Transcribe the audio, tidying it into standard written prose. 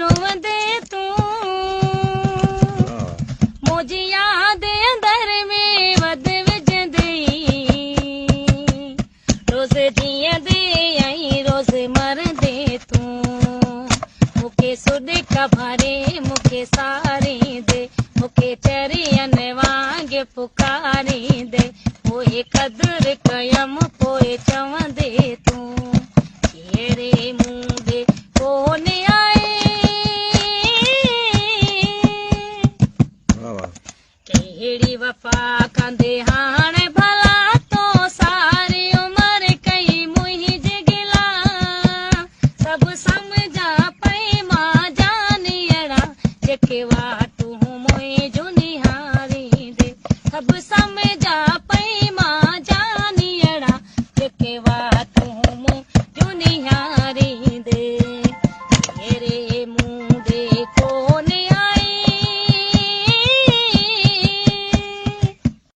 रोवंदे तू मुझी याद अंदर में वध विझंदे रोज़ जीअंदे ऐं रोज़ मरंदे तू मुखे सुॾ कभारे मुखे सारींदे मुखे चरियन वांग पुकारींदे पोइ क़दुरु कयम पोइ चवंदे तू कहिड़े मुंडे कोन आए कहिड़ी वफ़ा कंदे हाणे भला तो सारी उमिरि कई मुंहिंजे गिला सभु सम्झा पई मां जानियड़ा जेके वाटू मुंहिंजो निहारींदे सभु सम्झा पई मां जानियड़ा जेके वाटू मुंहिंजो निहारींदे कहिड़े